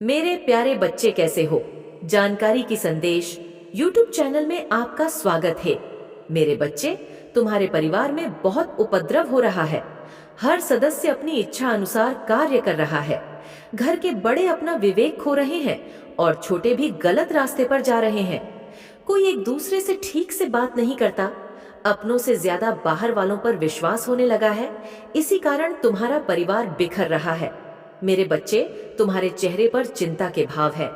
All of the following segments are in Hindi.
मेरे प्यारे बच्चे कैसे हो। जानकारी की संदेश YouTube चैनल में आपका स्वागत है। मेरे बच्चे, तुम्हारे परिवार में बहुत उपद्रव हो रहा है। हर सदस्य अपनी इच्छा अनुसार कार्य कर रहा है। घर के बड़े अपना विवेक खो रहे हैं और छोटे भी गलत रास्ते पर जा रहे हैं। कोई एक दूसरे से ठीक से बात नहीं करता। अपनों से ज्यादा बाहर वालों पर विश्वास होने लगा है। इसी कारण तुम्हारा परिवार बिखर रहा है। मेरे बच्चे, तुम्हारे चेहरे पर चिंता के भाव है,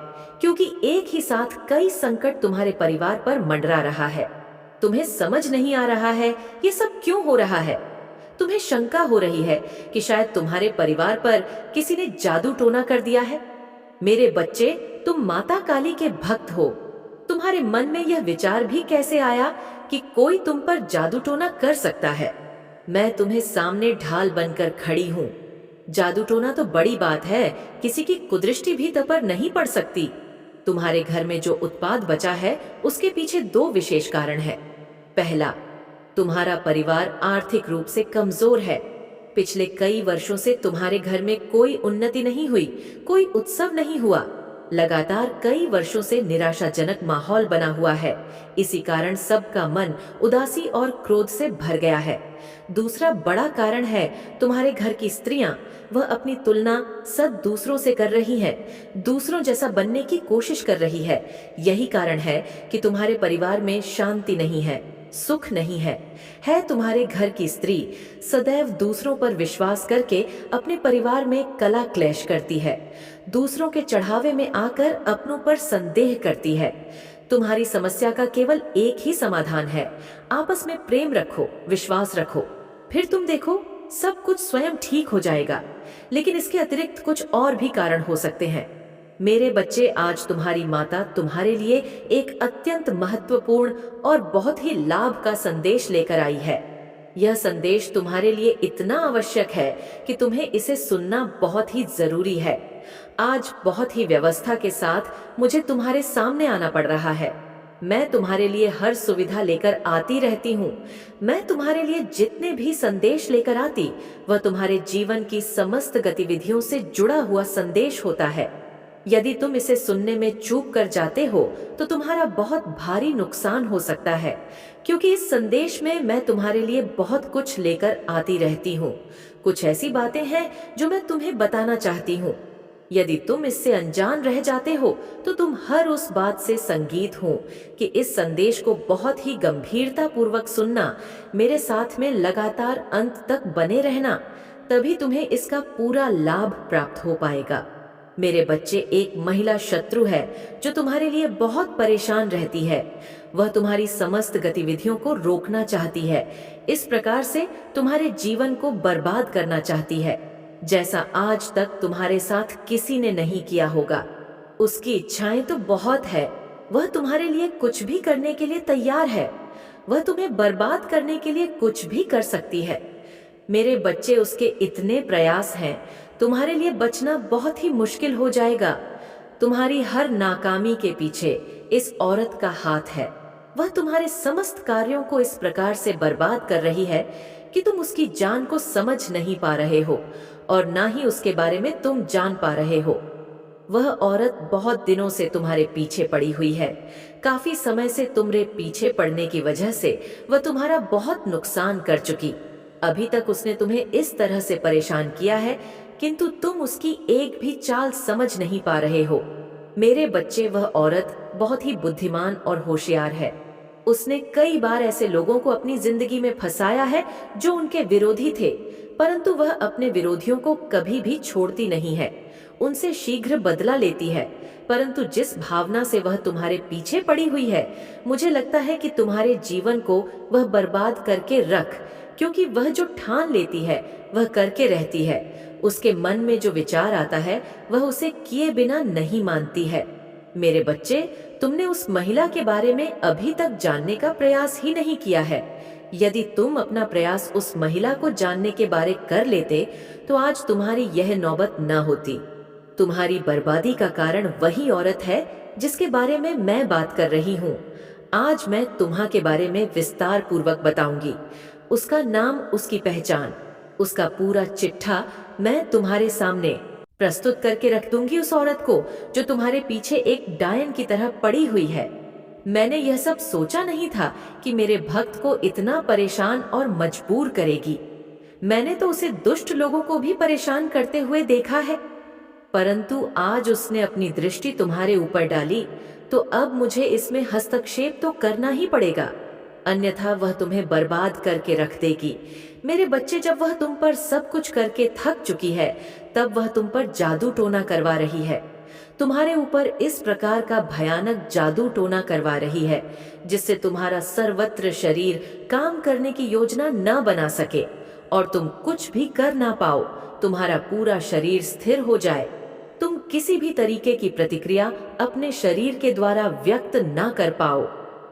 क्योंकि एक ही साथ कई संकट तुम्हारे परिवार पर मंडरा रहा है। तुम्हें समझ नहीं आ रहा है ये सब क्यों हो रहा है। तुम्हें शंका हो रही है कि शायद तुम्हारे परिवार पर किसी ने जादू टोना कर दिया है। मेरे बच्चे, तुम माता काली के भक्त हो। तुम्हारे मन में यह विचार भी कैसे आया कि कोई तुम पर जादू टोना कर सकता है। मैं तुम्हें सामने ढाल बनकर खड़ी हूं। जादू टोना तो बड़ी बात है, किसी की कुदृष्टि भी तुम पर नहीं पड़ सकती। तुम्हारे घर में जो उत्पाद बचा है उसके पीछे दो विशेष कारण है। पहला, तुम्हारा परिवार आर्थिक रूप से कमजोर है। पिछले कई वर्षों से तुम्हारे घर में कोई उन्नति नहीं हुई, कोई उत्सव नहीं हुआ। लगातार कई वर्षों से निराशाजनक माहौल बना हुआ है। इसी कारण सबका मन उदासी और क्रोध से भर गया है। दूसरा बड़ा कारण है तुम्हारे घर की स्त्रियां। वह अपनी तुलना सब दूसरों से कर रही हैं, दूसरों जैसा बनने की कोशिश कर रही है। यही कारण है कि तुम्हारे परिवार में शांति नहीं है, सुख नहीं है। तुम्हारे घर की स्त्री सदैव दूसरों पर विश्वास करके अपने परिवार में कला क्लेश करती है। दूसरों के चढ़ावे में आकर अपनों पर संदेह करती है। तुम्हारी समस्या का केवल एक ही समाधान है, आपस में प्रेम रखो, विश्वास रखो, फिर तुम देखो सब कुछ स्वयं ठीक हो जाएगा। लेकिन इसके अतिरिक्त कुछ और भी कारण हो सकते हैं। मेरे बच्चे, आज तुम्हारी माता तुम्हारे लिए एक अत्यंत महत्वपूर्ण और बहुत ही लाभ का संदेश लेकर आई है। यह संदेश तुम्हारे लिए इतना आवश्यक है कि तुम्हें इसे सुनना बहुत ही जरूरी है। आज बहुत ही व्यवस्था के साथ मुझे तुम्हारे सामने आना पड़ रहा है। मैं तुम्हारे लिए हर सुविधा लेकर आती रहती हूँ। मैं तुम्हारे लिए जितने भी संदेश लेकर आती, वह तुम्हारे जीवन की समस्त गतिविधियों से जुड़ा हुआ संदेश होता है। यदि तुम इसे सुनने में चूक कर जाते हो तो तुम्हारा बहुत भारी नुकसान हो सकता है, क्योंकि इस संदेश में मैं तुम्हारे लिए बहुत कुछ लेकर आती रहती हूँ। कुछ ऐसी बातें हैं जो मैं तुम्हें बताना चाहती हूँ। यदि तुम इससे अनजान रह जाते हो तो तुम हर उस बात से संगीत हो कि इस संदेश को बहुत ही गंभीरता पूर्वक सुनना, मेरे साथ में लगातार अंत तक बने रहना, तभी तुम्हें इसका पूरा लाभ प्राप्त हो पाएगा। मेरे बच्चे, एक महिला शत्रु है जो तुम्हारे लिए बहुत परेशान रहती है। वह तुम्हारी समस्त गतिविधियों को रोकना चाहती है। इस प्रकार से तुम्हारे जीवन को बर्बाद करना चाहती है, जैसा आज तक तुम्हारे साथ किसी ने नहीं किया होगा। उसकी इच्छाएं तो बहुत है, वह तुम्हारे लिए कुछ भी करने के लिए तैयार है। वह तुम्हें बर्बाद करने के लिए कुछ भी कर सकती है। मेरे बच्चे, उसके इतने प्रयास हैं, तुम्हारे लिए बचना बहुत ही मुश्किल हो जाएगा। तुम्हारी हर नाकामी के पीछे इस औरत का हाथ है। वह तुम्हारे समस्त कार्यों को इस प्रकार से बर्बाद कर रही है कि तुम उसकी जान को समझ नहीं पा रहे हो और ना ही उसके बारे में तुम जान पा रहे हो। वह औरत बहुत दिनों से तुम्हारे पीछे पड़ी हुई है। काफी समय से तुम्हारे पीछे पड़ने की वजह से वह तुम्हारा बहुत नुकसान कर चुकी। अभी तक उसने तुम्हें इस तरह से परेशान किया है, किंतु तुम उसकी एक भी चाल समझ नहीं पा रहे हो। मेरे बच्चे, वह औरत बहुत ही बुद्धिमान और होशियार है। उसने कई बार ऐसे लोगों को अपनी जिंदगी में फंसाया है जो उनके विरोधी थे, परंतु वह अपने विरोधियों को कभी भी छोड़ती नहीं है। उनसे शीघ्र बदला लेती है, परंतु जिस भावना से वह तुम्हारे पीछे पड़ी हुई है, मुझे लगता है कि तुम्हारे जीवन को वह बर्बाद करके रख, क्योंकि वह जो ठान लेती है वह करके रहती है। उसके मन में जो विचार आता है वह उसे किए बिना नहीं मानती है। मेरे बच्चे, तुमने उस महिला के बारे में अभी तक जानने का प्रयास ही नहीं किया है। यदि तुम अपना प्रयास उस महिला को जानने के बारे कर लेते तो आज तुम्हारी यह नौबत न होती। तुम्हारी बर्बादी का कारण वही औरत है जिसके बारे में मैं बात कर रही हूँ। आज मैं तुम्हा के बारे में विस्तार पूर्वक बताऊंगी। उसका नाम, उसकी पहचान, उसका पूरा चिट्ठा मैं तुम्हारे सामने प्रस्तुत करके रख दूंगी उस औरत को जो तुम्हारे पीछे एक डायन की तरह पड़ी हुई है। मैंने यह सब सोचा नहीं था कि मेरे भक्त को इतना परेशान और मजबूर करेगी। मैंने तो उसे दुष्ट लोगों को भी परेशान करते हुए देखा है, परंतु आज उसने अपनी दृष्टि तुम्हारे ऊपर डाली, तो अब मुझे इसमें हस्तक्षेप तो करना ही पड़ेगा, अन्यथा वह तुम्हें बर्बाद करके रख देगी। मेरे बच्चे, जब वह तुम पर सब कुछ करके थक चुकी है, तब वह तुम पर जादू टोना करवा रही है। तुम्हारे ऊपर इस प्रकार का भयानक जादू टोना करवा रही है जिससे तुम्हारा सर्वत्र शरीर काम करने की योजना न बना सके और तुम कुछ भी कर ना पाओ। तुम्हारा पूरा शरीर स्थिर हो जाए, तुम किसी भी तरीके की प्रतिक्रिया अपने शरीर के द्वारा व्यक्त न कर पाओ,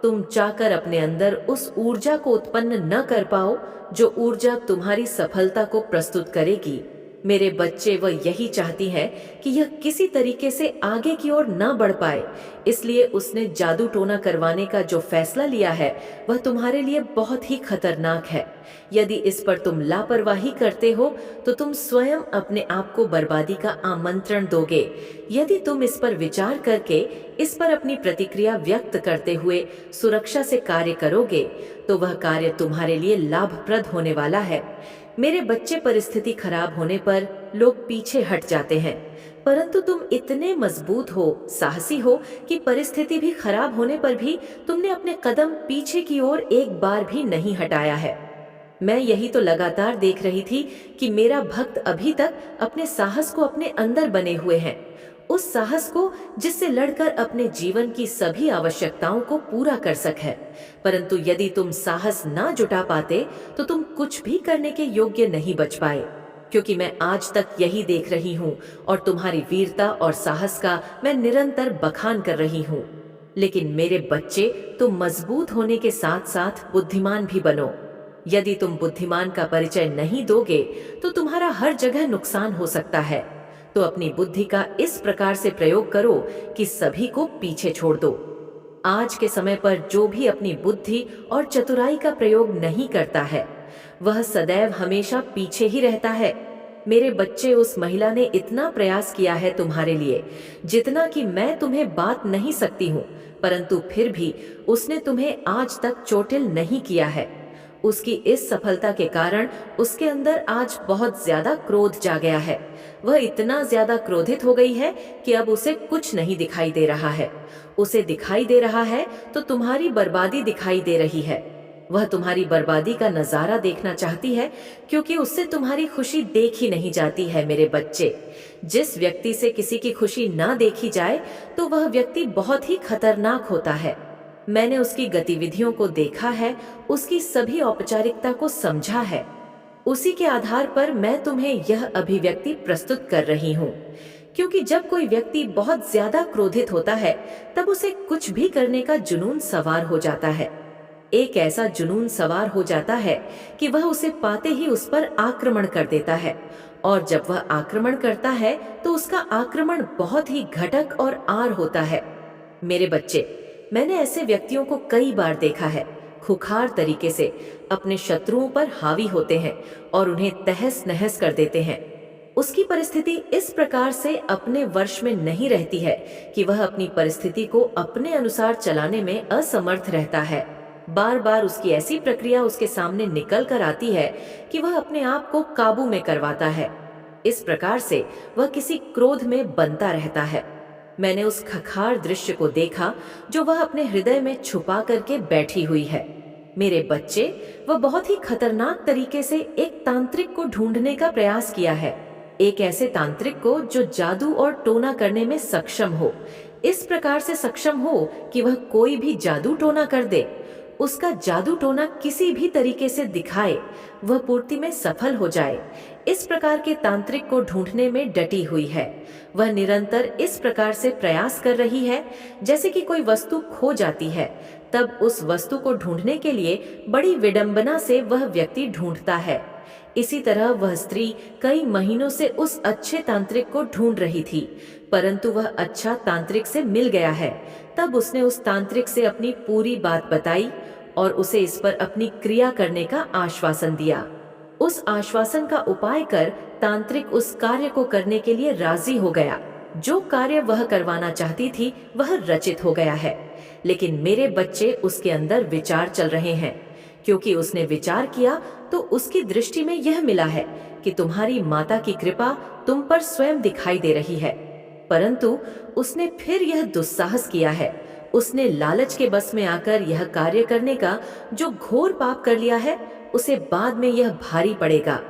तुम चाहकर अपने अंदर उस ऊर्जा को उत्पन्न न कर पाओ जो ऊर्जा तुम्हारी सफलता को प्रस्तुत करेगी। मेरे बच्चे, वह यही चाहती है कि यह किसी तरीके से आगे की ओर न बढ़ पाए, इसलिए उसने जादू टोना करवाने का जो फैसला लिया है वह तुम्हारे लिए बहुत ही खतरनाक है। यदि इस पर तुम लापरवाही करते हो तो तुम स्वयं अपने आप को बर्बादी का आमंत्रण दोगे। यदि तुम इस पर विचार करके इस पर अपनी प्रतिक्रिया व्यक्त करते हुए सुरक्षा से कार्य करोगे तो वह कार्य तुम्हारे लिए लाभप्रद होने वाला है। मेरे बच्चे, परिस्थिति खराब होने पर लोग पीछे हट जाते हैं, परंतु तुम इतने मजबूत हो, साहसी हो कि परिस्थिति भी खराब होने पर भी तुमने अपने कदम पीछे की ओर एक बार भी नहीं हटाया है। मैं यही तो लगातार देख रही थी कि मेरा भक्त अभी तक अपने साहस को अपने अंदर बने हुए हैं, उस साहस को जिससे लड़कर अपने जीवन की सभी आवश्यकताओं को पूरा कर सके। परंतु यदि तुम साहस ना जुटा पाते तो तुम कुछ भी करने के योग्य नहीं बच पाए, क्योंकि मैं आज तक यही देख रही हूँ और तुम्हारी वीरता और साहस का मैं निरंतर बखान कर रही हूँ। लेकिन मेरे बच्चे, तुम मजबूत होने के साथ साथ बुद्धिमान भी बनो। यदि तुम बुद्धिमान का परिचय नहीं दोगे तो तुम्हारा हर जगह नुकसान हो सकता है। तो अपनी बुद्धि का इस प्रकार से प्रयोग करो कि सभी को पीछे छोड़ दो। आज के समय पर जो भी अपनी बुद्धि और चतुराई का प्रयोग नहीं करता है वह सदैव हमेशा पीछे ही रहता है। मेरे बच्चे, उस महिला ने इतना प्रयास किया है तुम्हारे लिए जितना कि मैं तुम्हें बात नहीं सकती हूँ, परंतु फिर भी उसने तुम्हें आज तक चोटिल नहीं किया है। उसकी इस सफलता के कारण उसके अंदर आज बहुत ज्यादा क्रोध जा गया है। वह इतना ज्यादा क्रोधित हो गई है कि अब उसे कुछ नहीं दिखाई दे रहा है। उसे दिखाई दे रहा है तो तुम्हारी बर्बादी दिखाई दे रही है। वह तुम्हारी बर्बादी का नजारा देखना चाहती है, क्योंकि उससे तुम्हारी खुशी देखी नहीं जाती है। मेरे बच्चे, जिस व्यक्ति से किसी की खुशी ना देखी जाए तो वह व्यक्ति बहुत ही खतरनाक होता है। मैंने उसकी गतिविधियों को देखा है, उसकी सभी औपचारिकता को समझा है। उसी के आधार पर मैं तुम्हें यह अभिव्यक्ति प्रस्तुत कर रही हूँ, क्योंकि जब कोई व्यक्ति बहुत ज्यादा क्रोधित होता है तब उसे कुछ भी करने का जुनून सवार हो जाता है। एक ऐसा जुनून सवार हो जाता है कि वह उसे पाते ही उस पर आक्रमण कर देता है, और जब वह आक्रमण करता है तो उसका आक्रमण बहुत ही घटक और आर होता है। मेरे बच्चे, मैंने ऐसे व्यक्तियों को कई बार देखा है, खुखार तरीके से अपने शत्रुओं पर हावी होते हैं और उन्हें तहस नहस कर देते हैं। उसकी परिस्थिति इस प्रकार से अपने वश में नहीं रहती है कि वह अपनी परिस्थिति को अपने अनुसार चलाने में असमर्थ रहता है। बार बार उसकी ऐसी प्रक्रिया उसके सामने निकल कर आती है कि वह अपने आप को काबू में करवाता है। इस प्रकार से वह किसी क्रोध में बनता रहता है। मैंने उस खखार दृश्य को देखा जो वह अपने हृदय में छुपा करके बैठी हुई है। मेरे बच्चे, वह बहुत ही खतरनाक तरीके से एक तांत्रिक को ढूंढने का प्रयास किया है, एक ऐसे तांत्रिक को जो जादू और टोना करने में सक्षम हो, इस प्रकार से सक्षम हो कि वह कोई भी जादू टोना कर दे। उसका जादू टोना किसी भी तरीके से दिखाए, वह पूर्ति में सफल हो जाए। इस प्रकार के तांत्रिक को ढूंढने में डटी हुई है। वह निरंतर इस प्रकार से प्रयास कर रही है जैसे कि कोई वस्तु खो जाती है, तब उस वस्तु को ढूंढने के लिए बड़ी विडंबना से वह व्यक्ति ढूंढता है। इसी तरह वह स्त्री कई महीनों से उस अच्छे तांत्रिक को ढूंढ रही थी, परंतु वह अच्छा तांत्रिक से मिल गया है। तब उसने उस तांत्रिक से अपनी पूरी बात बताई और उसे इस पर अपनी क्रिया करने का आश्वासन दिया। उस आश्वासन का उपाय कर तांत्रिक उस कार्य को करने के लिए राजी हो गया। जो कार्य वह करवाना चाहती थी वह रचित हो गया है। लेकिन मेरे बच्चे, उसके अंदर विचार चल रहे हैं। क्योंकि उसने विचार किया तो उसकी दृष्टि में यह मिला है कि तुम्हारी माता की कृपा तुम पर स्वयं दिखाई दे रही है। परंतु उसने फिर यह दुस्साहस किया है। उसने लालच के बस में आकर यह कार्य करने का जो घोर पाप कर लिया है, उसे बाद में यह भारी पड़ेगा।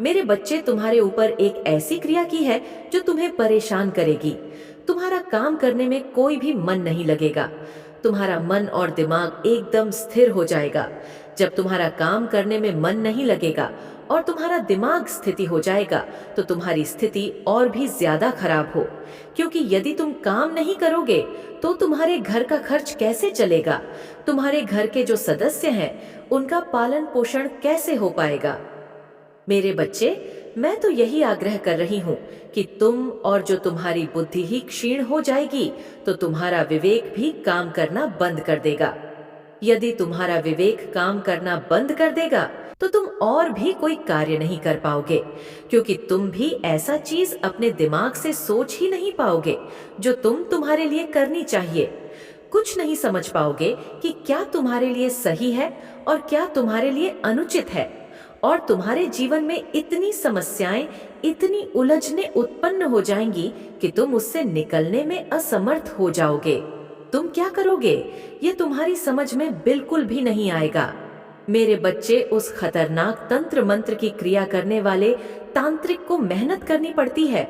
मेरे बच्चे, तुम्हारे ऊपर एक ऐसी क्रिया की है जो तुम्हें परेशान करेगी। तुम्हारा काम करने में कोई भी मन नहीं लगेगा। तुम्हारा मन और दिमाग एकदम स्थिर हो जाएगा। जब तुम्हारा काम करने में मन नहीं लगेगा और तुम्हारा दिमाग स्थिति हो जाएगा तो तुम्हारी स्थिति और भी ज्यादा खराब हो। क्योंकि यदि तुम काम नहीं करोगे तो तुम्हारे घर का खर्च कैसे चलेगा? तुम्हारे घर के जो सदस्य हैं उनका पालन पोषण कैसे हो पाएगा? मेरे बच्चे, मैं तो यही आग्रह कर रही हूँ कि तुम, और जो तुम्हारी बुद्धि ही क्षीण हो जाएगी तो तुम्हारा विवेक भी काम करना बंद कर देगा। यदि तुम्हारा विवेक काम करना बंद कर देगा तो तुम और भी कोई कार्य नहीं कर पाओगे। क्योंकि तुम भी ऐसा चीज अपने दिमाग से सोच ही नहीं पाओगे जो तुम्हारे लिए करनी चाहिए। कुछ नहीं समझ पाओगे कि क्या तुम्हारे लिए सही है और क्या तुम्हारे लिए अनुचित है। और तुम्हारे जीवन में इतनी समस्याएं, इतनी उलझनें उत्पन्न हो जाएंगी कि तुम उससे निकलने में असमर्थ हो जाओगे। तुम क्या करोगे, ये तुम्हारी समझ में बिल्कुल भी नहीं आएगा। मेरे बच्चे, उस खतरनाक तंत्र मंत्र की क्रिया करने वाले तांत्रिक को मेहनत करनी पड़ती है।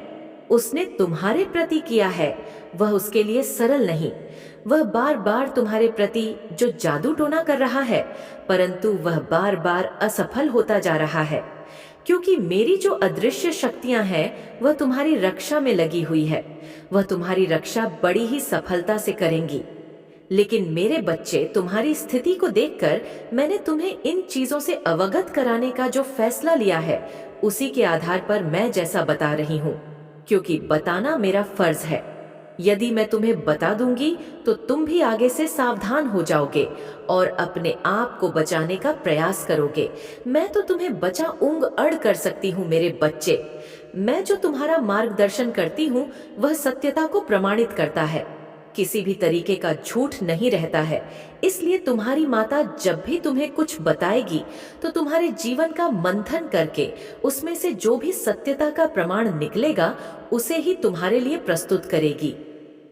उसने तुम्हारे प्रति किया है, वह उसके लिए सरल नहीं। वह बार बार तुम्हारे प्रति जो जादू टोना कर रहा है, परंतु वह बार बार असफल होता जा रहा है। क्योंकि मेरी जो अदृश्य शक्तियां हैं वह तुम्हारी रक्षा में लगी हुई है। वह तुम्हारी रक्षा बड़ी ही सफलता से करेंगी। लेकिन मेरे बच्चे, तुम्हारी स्थिति को देखकर मैंने तुम्हें इन चीजों से अवगत कराने का जो फैसला लिया है, उसी के आधार पर मैं जैसा बता रही हूँ। क्योंकि बताना मेरा फर्ज है। यदि मैं तुम्हें बता दूंगी तो तुम भी आगे से सावधान हो जाओगे और अपने आप को बचाने का प्रयास करोगे। मैं तो तुम्हें बचा ऊंग अड़ कर सकती हूँ मेरे बच्चे। मैं जो तुम्हारा मार्गदर्शन करती हूँ वह सत्यता को प्रमाणित करता है। किसी भी तरीके का झूठ नहीं रहता है। इसलिए तुम्हारी माता जब भी तुम्हें कुछ बताएगी तो तुम्हारे जीवन का मंथन करके उसमें से जो भी सत्यता का प्रमाण निकलेगा उसे ही तुम्हारे लिए प्रस्तुत करेगी।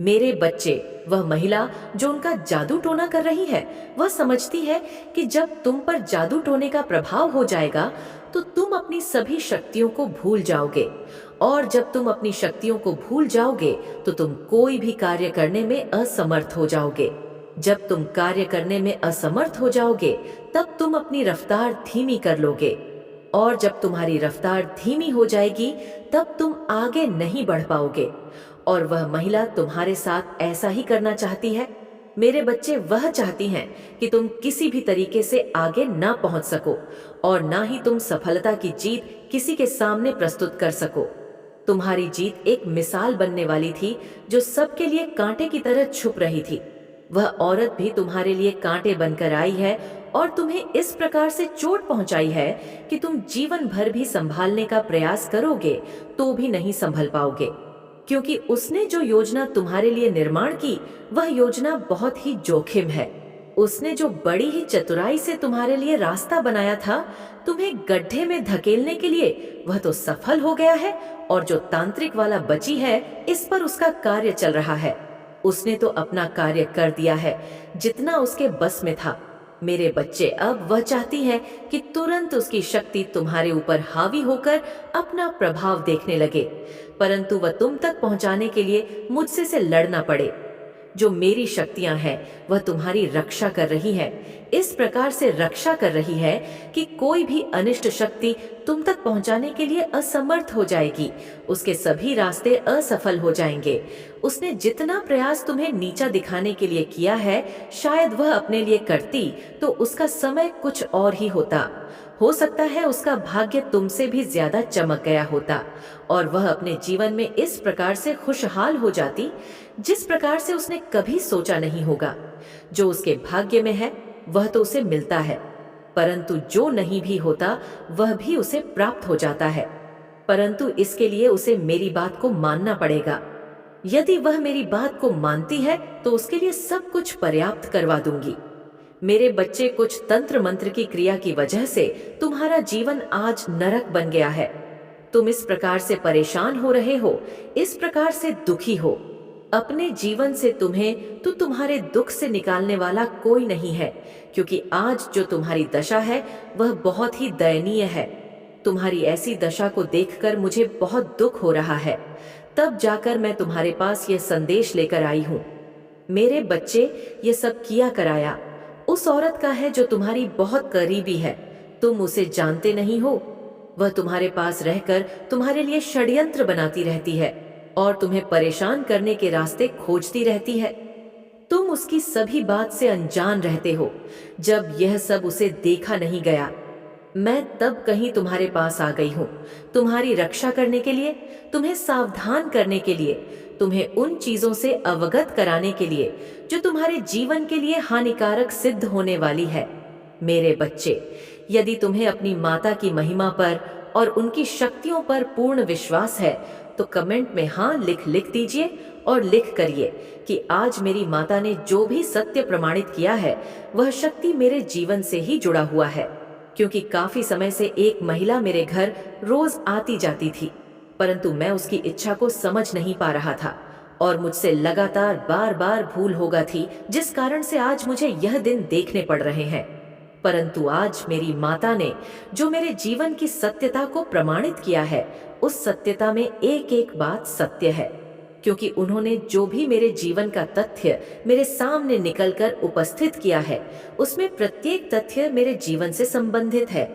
मेरे बच्चे, वह महिला जो उनका जादू टोना कर रही है, वह समझती है कि जब तुम पर जादू टोने का प्रभाव हो जाएगा तो तुम अपनी सभी शक्तियों को भूल जाओगे। और जब तुम अपनी शक्तियों को भूल जाओगे तो तुम कोई भी कार्य करने में असमर्थ हो जाओगे। जब तुम कार्य करने में असमर्थ हो जाओगे तब तुम अपनी रफ्तार धीमी कर लोगे। और जब तुम्हारी रफ्तार धीमी हो जाएगी तब तुम आगे नहीं बढ़ पाओगे। और वह महिला तुम्हारे साथ ऐसा ही करना चाहती है। मेरे बच्चे, वह चाहती हैं कि तुम किसी भी तरीके से आगे ना पहुंच सको और ना ही तुम सफलता की जीत किसी के सामने प्रस्तुत कर सको। तुम्हारी जीत एक मिसाल बनने वाली थी जो सबके लिए कांटे की तरह छुप रही थी। वह औरत भी तुम्हारे लिए कांटे बनकर आई है और तुम्हें इस प्रकार से चोट पहुंचाई है कि तुम जीवन भर भी संभालने का प्रयास करोगे तो भी नहीं संभल पाओगे। क्योंकि उसने जो योजना तुम्हारे लिए निर्माण की वह योजना बहुत ही जोखिम है। उसने जो बड़ी ही चतुराई से तुम्हारे लिए रास्ता बनाया था तुम्हें गड्ढे में धकेलने के लिए, वह तो सफल हो गया है। और जो तांत्रिक वाला बची है, इस पर उसका कार्य चल रहा है। उसने तो अपना कार्य कर दिया है जितना उसके बस में था। मेरे बच्चे, अब वह चाहती है कि तुरंत उसकी शक्ति तुम्हारे ऊपर हावी होकर अपना प्रभाव देखने लगे, परंतु वह तुम तक पहुंचाने के लिए मुझसे से लड़ना पड़े। जो मेरी शक्तियां हैं वह तुम्हारी रक्षा कर रही है, इस प्रकार से रक्षा कर रही है कि कोई भी अनिष्ट शक्ति तुम तक पहुंचाने के लिए असमर्थ हो जाएगी। उसके सभी रास्ते असफल हो जाएंगे। उसने जितना प्रयास तुम्हें नीचा दिखाने के लिए किया है, शायद वह अपने लिए करती तो उसका समय कुछ और ही होता। हो सकता है उसका भाग्य तुमसे भी ज्यादा चमक गया होता और वह अपने जीवन में इस प्रकार से खुशहाल हो जाती जिस प्रकार से उसने कभी सोचा नहीं होगा। जो उसके भाग्य में है वह तो उसे मिलता है, परंतु जो नहीं भी होता वह भी उसे प्राप्त हो जाता है। परंतु इसके लिए उसे मेरी बात को मानना पड़ेगा। यदि वह मेरी बात को मानती है तो उसके लिए सब कुछ पर्याप्त करवा दूंगी। मेरे बच्चे, कुछ तंत्र मंत्र की क्रिया की वजह से तुम्हारा जीवन आज नरक बन गया है। तुम इस प्रकार से परेशान हो रहे हो, इस प्रकार से दुखी हो। अपने जीवन से तुम्हें तो तुम्हारे दुख से निकालने वाला कोई नहीं है, क्योंकि आज जो तुम्हारी दशा है वह बहुत ही दयनीय है। तुम्हारी ऐसी दशा को देखकर मुझे बहुत दुख हो रहा है। तब जाकर मैं तुम्हारे पास यह संदेश लेकर आई हूँ। मेरे बच्चे, ये सब किया कराया उस औरत का है जो तुम्हारी बहुत करीबी है। तुम उसे जानते नहीं हो। वह तुम्हारे पास रहकर तुम्हारे लिए षड्यंत्र बनाती रहती है और तुम्हें परेशान करने के रास्ते खोजती रहती है। तुम उसकी सभी बात से अनजान रहते हो। जब यह सब उसे देखा नहीं गया, मैं तब कहीं तुम्हारे पास आ गई हूँ, तुम्हारी रक्षा करने के लिए, तुम्हें सावधान करने के लिए, तुम्हें उन चीजों से अवगत कराने के लिए जो तुम्हारे जीवन के लिए हानिकारक सिद्ध होने वाली है। मेरे बच्चे, यदि तुम्हें अपनी माता की महिमा पर और उनकी शक्तियों पर पूर्ण विश्वास है तो कमेंट में हाँ लिख दीजिए और लिख करिए कि आज मेरी माता ने जो भी सत्य प्रमाणित किया है वह शक्ति मेरे जीवन से ही जुड़ा हुआ है। क्योंकि काफी समय से एक महिला मेरे घर रोज आती जाती थी, परंतु मैं उसकी इच्छा को समझ नहीं पा रहा था और मुझसे लगातार बार बार भूल हो गई थी, जिस कारण से आज मुझे यह दिन देखने पड़ रहे हैं। परंतु आज मेरी माता ने जो मेरे जीवन की सत्यता को प्रमाणित किया है, उस सत्यता में एक एक बात सत्य है, क्योंकि उन्होंने जो भी मेरे जीवन का तथ्य मेरे सामने निकलकर उपस्थित किया है, उसमें प्रत्येक तथ्य मेरे जीवन से संबंधित है।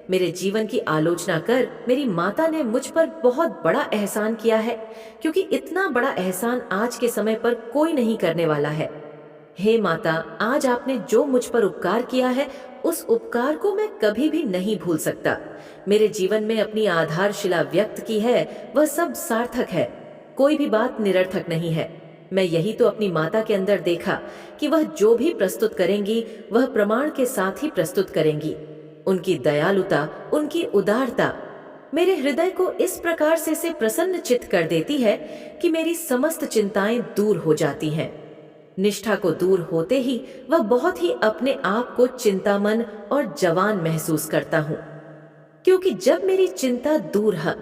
मेरे जीवन की आलोचना कर मेरी माता ने मुझ पर बहुत बड़ा एहसान किया है, क्योंकि इतना बड़ा एहसान आज के समय पर कोई नहीं करने वाला है। हे माता, आज आपने जो मुझ पर उपकार किया है, उस उपकार को मैं कभी भी नहीं भूल सकता। मेरे जीवन में अपनी आधारशिला व्यक्त की है, वह सब सार्थक है, कोई भी बात निरर्थक नहीं है। मैं यही तो अपनी माता के अंदर देखा कि वह जो भी प्रस्तुत करेंगी वह प्रमाण के साथ ही प्रस्तुत करेंगी। उनकी दयालुता, उनकी उदारता मेरे हृदय को इस प्रकार से प्रसन्न चित्त कर देती है कि मेरी समस्त चिंताएं दूर हो जाती हैं। निष्ठा को दूर होते ही वह बहुत ही अपने आप को चिंतामन और जवान महसूस करता हूँ, क्योंकि जब मेरी चिंता दूर है